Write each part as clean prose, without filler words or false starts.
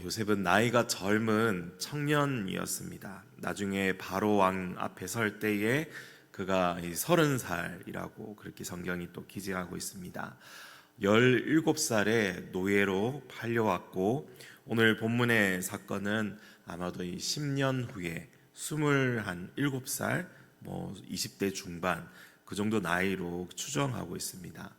요셉은 나이가 젊은 청년이었습니다. 나중에 바로 왕 앞에 설 때에 그가 30살이라고 그렇게 성경이 또 기재하고 있습니다. 17살에 노예로 팔려왔고, 오늘 본문의 사건은 아마도 이 10년 후에 27살, 20대 중반 그 정도 나이로 추정하고 있습니다.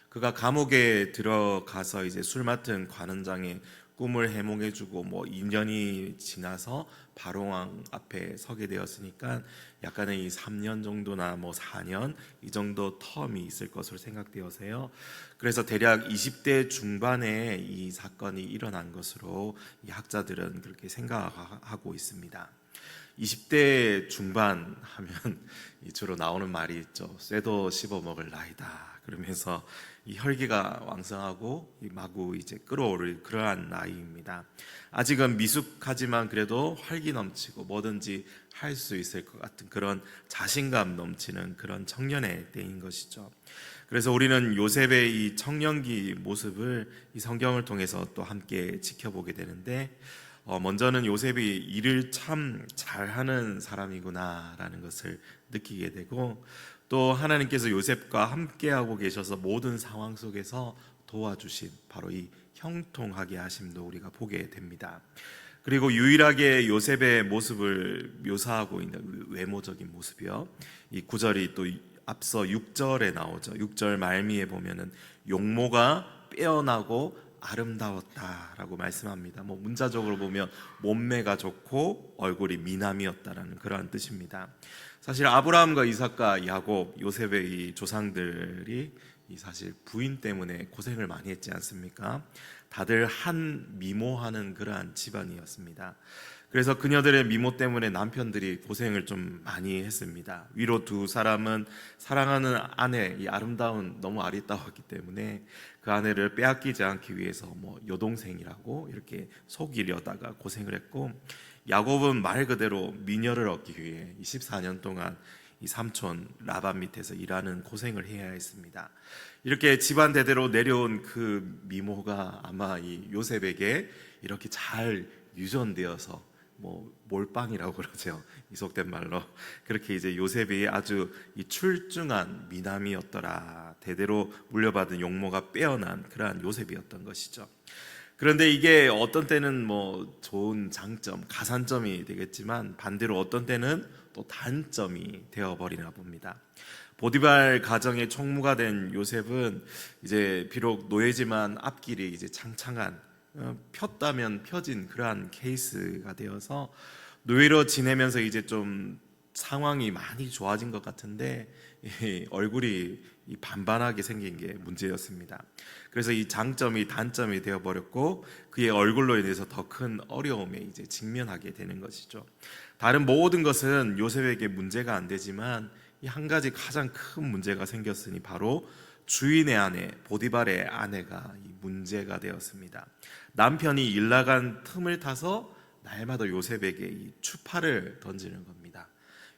그가 감옥에 들어가서 이제 술 맡은 관원장의 꿈을 해몽해주고 2년이 지나서 바로왕 앞에 서게 되었으니까 약간의 이 3년 정도나 4년 이 정도 텀이 있을 것으로 생각되어서요. 그래서 대략 20대 중반에 이 사건이 일어난 것으로 이 학자들은 그렇게 생각하고 있습니다. 20대 중반 하면 주로 나오는 말이 있죠. 쇠도 씹어 먹을 나이다. 그러면서 이 혈기가 왕성하고 마구 이제 끌어오를 그러한 나이입니다. 아직은 미숙하지만 그래도 활기 넘치고 뭐든지 할 수 있을 것 같은 그런 자신감 넘치는 그런 청년의 때인 것이죠. 그래서 우리는 요셉의 이 청년기 모습을 이 성경을 통해서 또 함께 지켜보게 되는데, 먼저는 요셉이 일을 참 잘하는 사람이구나라는 것을 느끼게 되고, 또 하나님께서 요셉과 함께하고 계셔서 모든 상황 속에서 도와주신 바로 이 형통하게 하심도 우리가 보게 됩니다. 그리고 유일하게 요셉의 모습을 묘사하고 있는 외모적인 모습이요, 이 구절이 또 앞서 6절에 나오죠. 6절 말미에 보면은 용모가 빼어나고 아름다웠다라고 말씀합니다. 문자적으로 보면 몸매가 좋고 얼굴이 미남이었다라는 그러한 뜻입니다. 사실 아브라함과 이삭과 야곱, 요셉의 이 조상들이 사실 부인 때문에 고생을 많이 했지 않습니까? 다들 한 미모하는 그러한 집안이었습니다. 그래서 그녀들의 미모 때문에 남편들이 고생을 좀 많이 했습니다. 위로 두 사람은 사랑하는 아내, 이 아름다운 너무 아리따웠기 때문에 그 아내를 빼앗기지 않기 위해서 여동생이라고 이렇게 속이려다가 고생을 했고, 야곱은 말 그대로 미녀를 얻기 위해 24년 동안 이 삼촌 라반 밑에서 일하는 고생을 해야 했습니다. 이렇게 집안 대대로 내려온 그 미모가 아마 이 요셉에게 이렇게 잘 유전되어서 몰빵이라고 그러죠. 이 속된 말로. 그렇게 이제 요셉이 아주 이 출중한 미남이었더라. 대대로 물려받은 용모가 빼어난 그러한 요셉이었던 것이죠. 그런데 이게 어떤 때는 좋은 장점, 가산점이 되겠지만 반대로 어떤 때는 또 단점이 되어버리나 봅니다. 보디발 가정의 총무가 된 요셉은 이제 비록 노예지만 앞길이 이제 창창한, 폈다면 펴진 그러한 케이스가 되어서 노예로 지내면서 이제 좀 상황이 많이 좋아진 것 같은데 얼굴이 반반하게 생긴 게 문제였습니다. 그래서 이 장점이 단점이 되어버렸고 그의 얼굴로 인해서 더 큰 어려움에 이제 직면하게 되는 것이죠. 다른 모든 것은 요셉에게 문제가 안 되지만 이 한 가지 가장 큰 문제가 생겼으니 바로 주인의 아내 보디발의 아내가 이 문제가 되었습니다. 남편이 일 나간 틈을 타서 날마다 요셉에게 이 추파를 던지는 겁니다.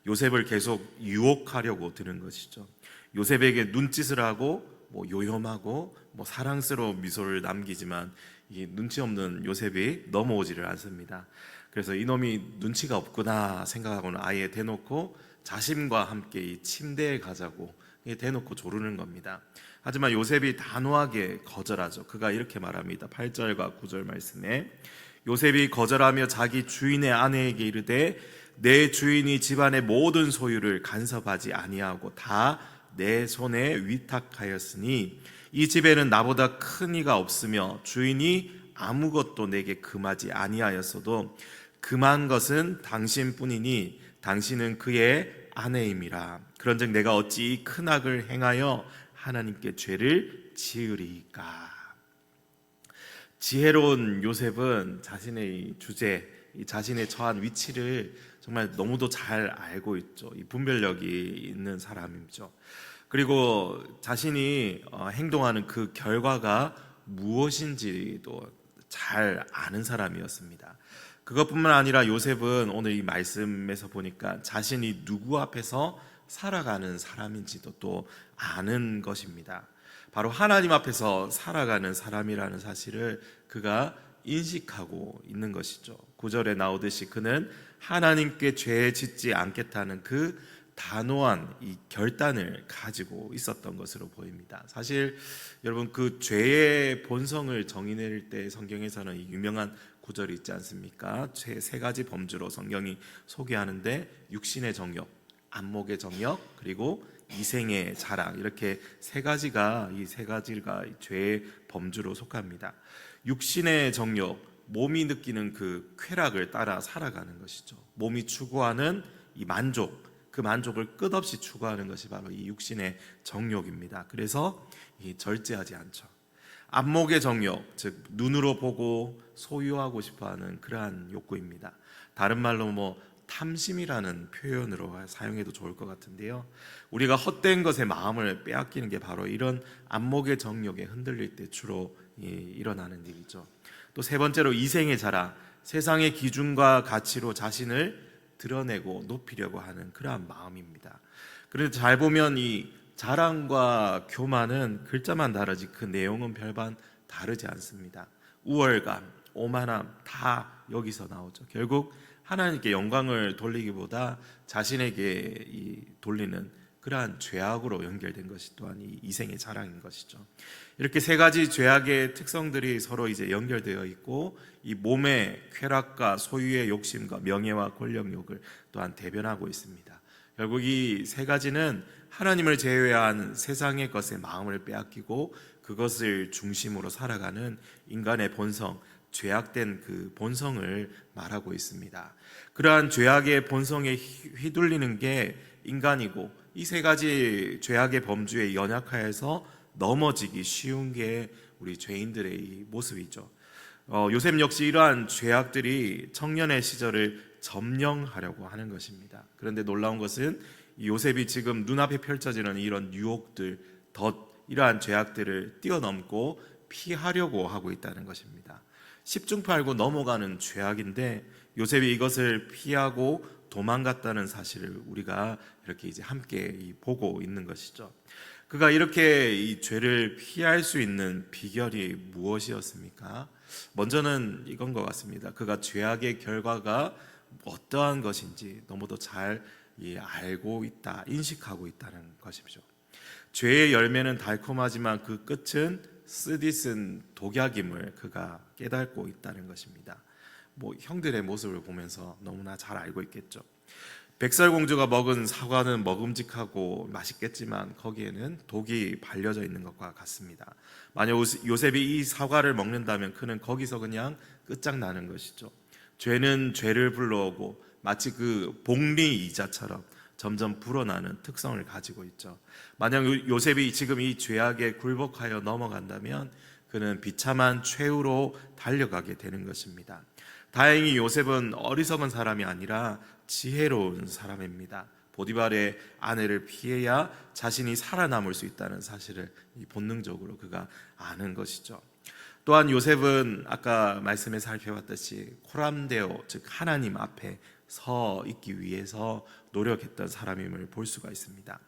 요셉을 계속 유혹하려고 드는 것이죠. 요셉에게 눈짓을 하고 요염하고 사랑스러운 미소를 남기지만 이 눈치 없는 요셉이 넘어오지를 않습니다. 그래서 이놈이 눈치가 없구나 생각하고는 아예 대놓고 자신과 함께 이 침대에 가자고 대놓고 조르는 겁니다. 하지만 요셉이 단호하게 거절하죠. 그가 이렇게 말합니다. 8절과 9절 말씀에 요셉이 거절하며 자기 주인의 아내에게 이르되 내 주인이 집안의 모든 소유를 간섭하지 아니하고 다 내 손에 위탁하였으니 이 집에는 나보다 큰 이가 없으며 주인이 아무것도 내게 금하지 아니하였어도 금한 것은 당신뿐이니 당신은 그의 아내임이라. 그런즉 내가 어찌 이 큰 악을 행하여 하나님께 죄를 지으리까. 지혜로운 요셉은 자신의 주제, 자신의 처한 위치를 정말 너무도 잘 알고 있죠. 이 분별력이 있는 사람이죠. 그리고 자신이 행동하는 그 결과가 무엇인지도 잘 아는 사람이었습니다. 그것뿐만 아니라 요셉은 오늘 이 말씀에서 보니까 자신이 누구 앞에서 살아가는 사람인지도 또 아는 것입니다. 바로 하나님 앞에서 살아가는 사람이라는 사실을 그가 인식하고 있는 것이죠. 9절에 나오듯이 그는 하나님께 죄 짓지 않겠다는 그 단호한 이 결단을 가지고 있었던 것으로 보입니다. 사실 여러분, 그 죄의 본성을 정의낼 때 성경에서는 이 유명한 구절이 있지 않습니까? 죄 세 가지 범주로 성경이 소개하는데, 육신의 정욕, 안목의 정욕, 그리고 이생의 자랑, 이렇게 세 가지가 죄의 범주로 속합니다. 육신의 정욕, 몸이 느끼는 그 쾌락을 따라 살아가는 것이죠. 몸이 추구하는 이 만족, 그 만족을 끝없이 추구하는 것이 바로 이 육신의 정욕입니다. 그래서 절제하지 않죠. 안목의 정욕, 즉 눈으로 보고 소유하고 싶어하는 그러한 욕구입니다. 다른 말로 탐심이라는 표현으로 사용해도 좋을 것 같은데요, 우리가 헛된 것에 마음을 빼앗기는 게 바로 이런 안목의 정욕에 흔들릴 때 주로 일어나는 일이죠. 또 세 번째로 이생의 자랑, 세상의 기준과 가치로 자신을 드러내고 높이려고 하는 그러한 마음입니다. 그런데 잘 보면 이 자랑과 교만은 글자만 다르지 그 내용은 별반 다르지 않습니다. 우월감, 오만함 다 여기서 나오죠. 결국 하나님께 영광을 돌리기보다 자신에게 돌리는 그러한 죄악으로 연결된 것이 또한 이 이생의 자랑인 것이죠. 이렇게 세 가지 죄악의 특성들이 서로 이제 연결되어 있고, 이 몸의 쾌락과 소유의 욕심과 명예와 권력욕을 또한 대변하고 있습니다. 결국 이 세 가지는 하나님을 제외한 세상의 것에 마음을 빼앗기고 그것을 중심으로 살아가는 인간의 본성, 죄악된 그 본성을 말하고 있습니다. 그러한 죄악의 본성에 휘둘리는 게 인간이고, 이 세 가지 죄악의 범주에 연약하여서 넘어지기 쉬운 게 우리 죄인들의 이 모습이죠. 요셉 역시 이러한 죄악들이 청년의 시절을 점령하려고 하는 것입니다. 그런데 놀라운 것은 요셉이 지금 눈앞에 펼쳐지는 이런 유혹들, 이러한 죄악들을 뛰어넘고 피하려고 하고 있다는 것입니다. 십중팔구 넘어가는 죄악인데 요셉이 이것을 피하고 도망갔다는 사실을 우리가 이렇게 이제 함께 보고 있는 것이죠. 그가 이렇게 이 죄를 피할 수 있는 비결이 무엇이었습니까? 먼저는 이건 것 같습니다. 그가 죄악의 결과가 어떠한 것인지 너무도 잘 알고 있다, 인식하고 있다는 것이죠. 죄의 열매는 달콤하지만 그 끝은 쓰디쓴 독약임을 그가 깨닫고 있다는 것입니다. 형들의 모습을 보면서 너무나 잘 알고 있겠죠. 백설공주가 먹은 사과는 먹음직하고 맛있겠지만 거기에는 독이 발려져 있는 것과 같습니다. 만약 요셉이 이 사과를 먹는다면 그는 거기서 그냥 끝장나는 것이죠. 죄는 죄를 불러오고 마치 그 복리이자처럼 점점 불어나는 특성을 가지고 있죠. 만약 요셉이 지금 이 죄악에 굴복하여 넘어간다면 그는 비참한 최후로 달려가게 되는 것입니다. 다행히 요셉은 어리석은 사람이 아니라 지혜로운 사람입니다. 보디발의 아내를 피해야 자신이 살아남을 수 있다는 사실을 본능적으로 그가 아는 것이죠. 또한 요셉은 아까 말씀에 살펴봤듯이 코람데오, 즉 하나님 앞에 서 있기 위해서 노력했던 사람임을 볼 수가 있습니다.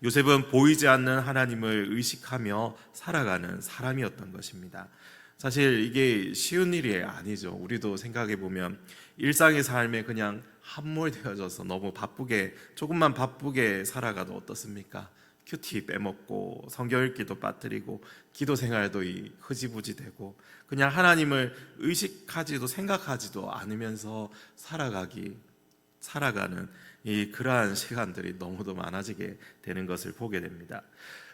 요셉은 보이지 않는 하나님을 의식하며 살아가는 사람이었던 것입니다. 사실 이게 쉬운 일이 아니죠. 우리도 생각해 보면 일상의 삶에 그냥 함몰되어져서 너무 조금만 바쁘게 살아가도 어떻습니까? 큐티 빼먹고 성경 읽기도 빠뜨리고 기도 생활도 흐지부지 되고 그냥 하나님을 의식하지도 생각하지도 않으면서 살아가는 그러한 시간들이 너무도 많아지게 되는 것을 보게 됩니다.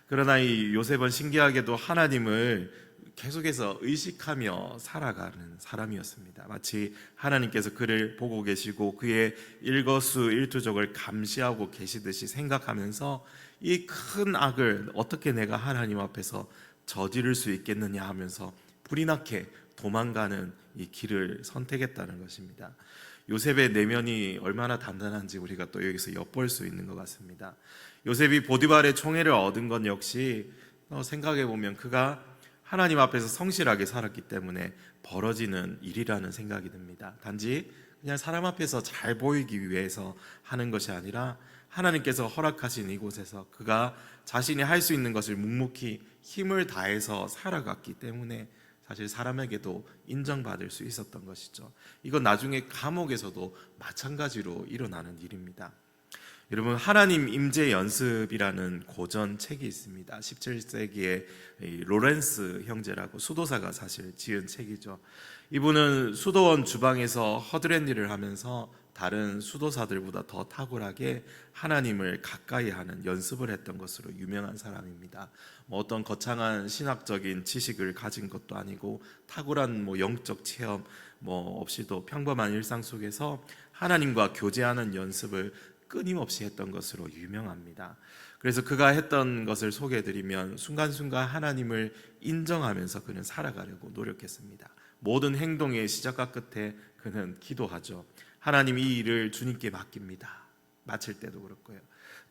그러나 이 요셉은 신기하게도 하나님을 계속해서 의식하며 살아가는 사람이었습니다. 마치 하나님께서 그를 보고 계시고 그의 일거수일투족을 감시하고 계시듯이 생각하면서 이 큰 악을 어떻게 내가 하나님 앞에서 저지를 수 있겠느냐 하면서 불이 나게 도망가는 이 길을 선택했다는 것입니다. 요셉의 내면이 얼마나 단단한지 우리가 또 여기서 엿볼 수 있는 것 같습니다. 요셉이 보디발의 총애를 얻은 건 역시 생각해 보면 그가 하나님 앞에서 성실하게 살았기 때문에 벌어지는 일이라는 생각이 듭니다. 단지 그냥 사람 앞에서 잘 보이기 위해서 하는 것이 아니라 하나님께서 허락하신 이곳에서 그가 자신이 할 수 있는 것을 묵묵히 힘을 다해서 살아갔기 때문에 사실 사람에게도 인정받을 수 있었던 것이죠. 이건 나중에 감옥에서도 마찬가지로 일어나는 일입니다. 여러분, 하나님 임재 연습이라는 고전 책이 있습니다. 17세기에 로렌스 형제라고 수도사가 사실 지은 책이죠. 이분은 수도원 주방에서 허드렛 일을 하면서 다른 수도사들보다 더 탁월하게 하나님을 가까이 하는 연습을 했던 것으로 유명한 사람입니다. 어떤 거창한 신학적인 지식을 가진 것도 아니고 탁월한 영적 체험 없이도 평범한 일상 속에서 하나님과 교제하는 연습을 끊임없이 했던 것으로 유명합니다. 그래서 그가 했던 것을 소개해드리면 순간순간 하나님을 인정하면서 그는 살아가려고 노력했습니다. 모든 행동의 시작과 끝에 그는 기도하죠. 하나님, 이 일을 주님께 맡깁니다. 마칠 때도 그렇고요.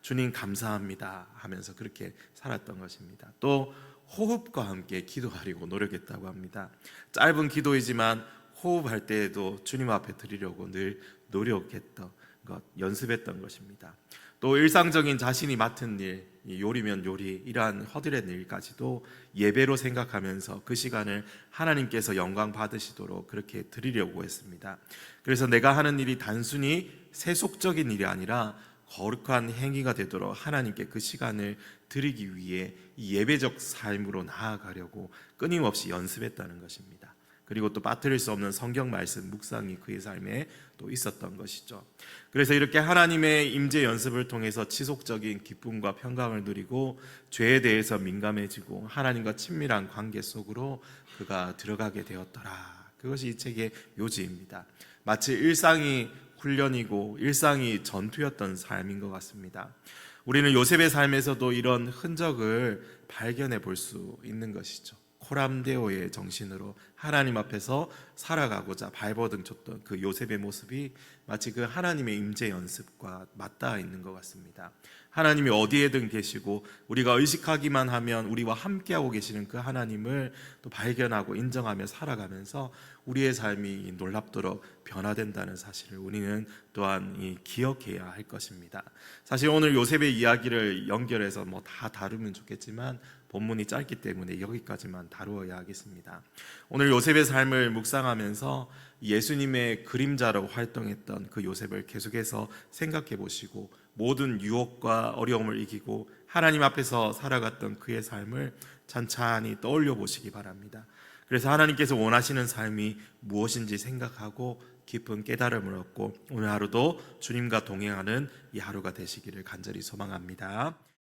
주님 감사합니다 하면서 그렇게 살았던 것입니다. 또 호흡과 함께 기도하려고 노력했다고 합니다. 짧은 기도이지만 호흡할 때에도 주님 앞에 드리려고 늘 노력했던 것, 연습했던 것입니다. 또 일상적인 자신이 맡은 일, 요리면 요리, 이러한 허드렛 일까지도 예배로 생각하면서 그 시간을 하나님께서 영광 받으시도록 그렇게 드리려고 했습니다. 그래서 내가 하는 일이 단순히 세속적인 일이 아니라 거룩한 행위가 되도록 하나님께 그 시간을 드리기 위해 이 예배적 삶으로 나아가려고 끊임없이 연습했다는 것입니다. 그리고 또 빠뜨릴 수 없는 성경 말씀 묵상이 그의 삶에 또 있었던 것이죠. 그래서 이렇게 하나님의 임재 연습을 통해서 지속적인 기쁨과 평강을 누리고 죄에 대해서 민감해지고 하나님과 친밀한 관계 속으로 그가 들어가게 되었더라. 그것이 이 책의 요지입니다. 마치 일상이 훈련이고 일상이 전투였던 삶인 것 같습니다. 우리는 요셉의 삶에서도 이런 흔적을 발견해 볼 수 있는 것이죠. 코람데오의 정신으로 하나님 앞에서 살아가고자 발버둥 쳤던 그 요셉의 모습이 마치 그 하나님의 임재 연습과 맞닿아 있는 것 같습니다. 하나님이 어디에든 계시고 우리가 의식하기만 하면 우리와 함께하고 계시는 그 하나님을 또 발견하고 인정하며 살아가면서 우리의 삶이 놀랍도록 변화된다는 사실을 우리는 또한 기억해야 할 것입니다. 사실 오늘 요셉의 이야기를 연결해서 다 다루면 좋겠지만 본문이 짧기 때문에 여기까지만 다루어야 하겠습니다. 오늘 요셉의 삶을 묵상하면서 예수님의 그림자로 활동했던 그 요셉을 계속해서 생각해 보시고 모든 유혹과 어려움을 이기고 하나님 앞에서 살아갔던 그의 삶을 찬찬히 떠올려 보시기 바랍니다. 그래서 하나님께서 원하시는 삶이 무엇인지 생각하고 깊은 깨달음을 얻고 오늘 하루도 주님과 동행하는 이 하루가 되시기를 간절히 소망합니다.